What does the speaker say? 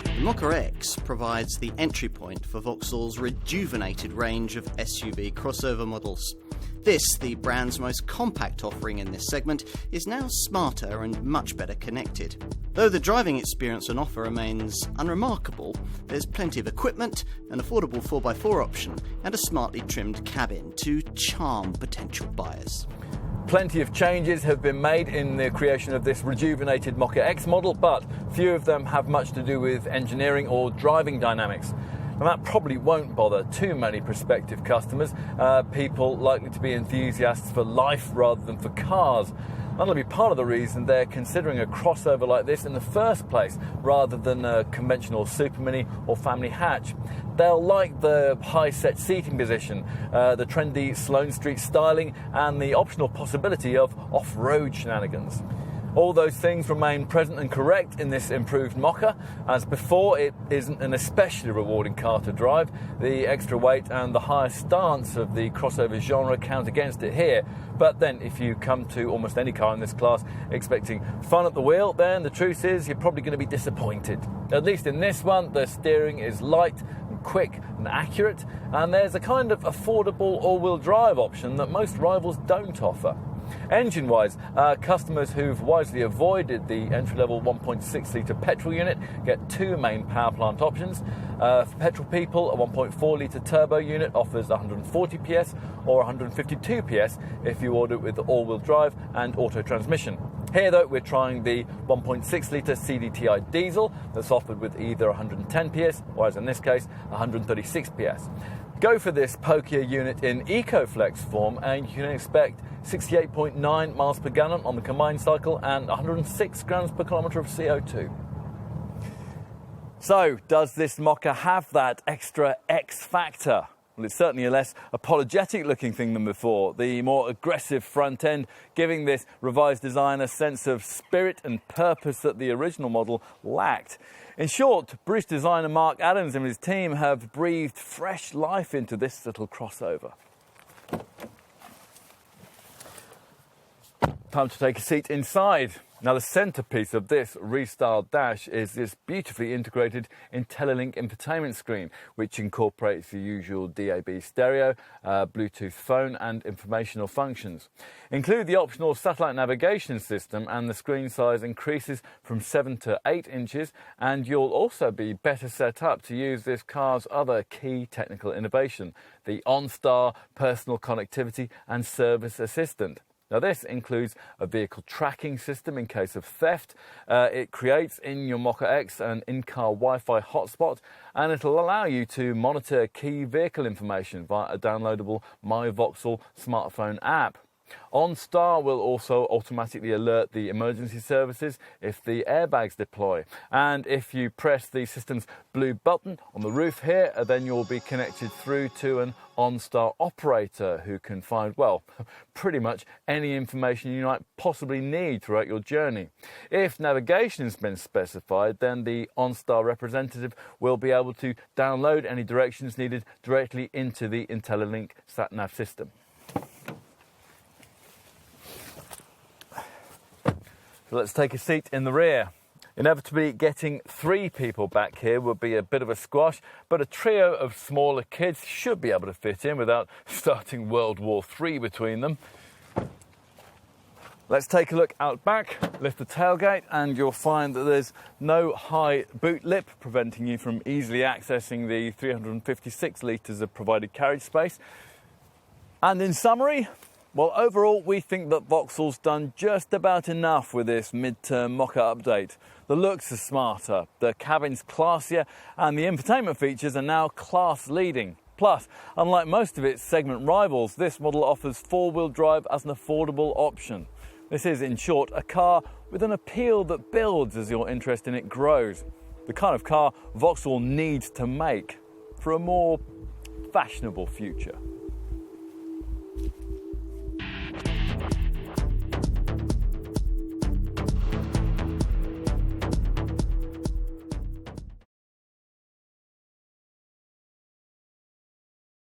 The Mokka X provides the entry point for Vauxhall's rejuvenated range of SUV crossover models. This, the brand's most compact offering in this segment, is now smarter and much better connected. Though the driving experience on offer remains unremarkable, there's plenty of equipment, an affordable 4x4 option, and a smartly trimmed cabin to charm potential buyers. Plenty of changes have been made in the creation of this rejuvenated Mokka X model, but few of them have much to do with engineering or driving dynamics. And that probably won't bother too many prospective customers, people likely to be enthusiasts for life rather than for cars. That'll be part of the reason they're considering a crossover like this in the first place, rather than a conventional Super Mini or family hatch. They'll like the high-set seating position, the trendy Sloane Street styling, and the optional possibility of off-road shenanigans. All those things remain present and correct in this improved Mokka. As before, it isn't an especially rewarding car to drive. The extra weight and the higher stance of the crossover genre count against it here. But then, if you come to almost any car in this class expecting fun at the wheel, then the truth is you're probably going to be disappointed. At least in this one, the steering is light and quick and accurate, and there's a kind of affordable all-wheel drive option that most rivals don't offer. Engine-wise, customers who've wisely avoided the entry-level 1.6-litre petrol unit get two main power plant options. For petrol people, a 1.4-litre turbo unit offers 140 PS or 152 PS if you order it with all-wheel drive and auto transmission. Here, though, we're trying the 1.6-litre CDTI diesel that's offered with either 110 PS or, as in this case, 136 PS. Go for this pokier unit in EcoFlex form and you can expect 68.9 miles per gallon on the combined cycle and 106 grams per kilometre of CO2. So, does this Mokka have that extra X factor? Well, it's certainly a less apologetic looking thing than before. The more aggressive front end giving this revised design a sense of spirit and purpose that the original model lacked. In short, British designer Mark Adams and his team have breathed fresh life into this little crossover. Time to take a seat inside. Now, the centrepiece of this restyled dash is this beautifully integrated IntelliLink infotainment screen, which incorporates the usual DAB stereo, Bluetooth phone and informational functions. Include the optional satellite navigation system, and the screen size increases from 7 to 8 inches, and you'll also be better set up to use this car's other key technical innovation, the OnStar personal connectivity and service assistant. Now, this includes a vehicle tracking system in case of theft. It creates in your Mokka X an in-car Wi-Fi hotspot, and it'll allow you to monitor key vehicle information via a downloadable My Vauxhall smartphone app. OnStar will also automatically alert the emergency services if the airbags deploy. And if you press the system's blue button on the roof here, then you'll be connected through to an OnStar operator who can find, well, pretty much any information you might possibly need throughout your journey. If navigation has been specified, then the OnStar representative will be able to download any directions needed directly into the IntelliLink sat-nav system. So let's take a seat in the rear. Inevitably, getting 3 people back here would be a bit of a squash, but a trio of smaller kids should be able to fit in without starting World War III between them. Let's take a look out back, lift the tailgate, and you'll find that there's no high boot lip preventing you from easily accessing the 356 litres of provided carriage space. And in summary, well, overall, we think that Vauxhall's done just about enough with this mid-term Mokka update. The looks are smarter, the cabin's classier, and the infotainment features are now class-leading. Plus, unlike most of its segment rivals, this model offers 4-wheel drive as an affordable option. This is, in short, a car with an appeal that builds as your interest in it grows. The kind of car Vauxhall needs to make for a more fashionable future.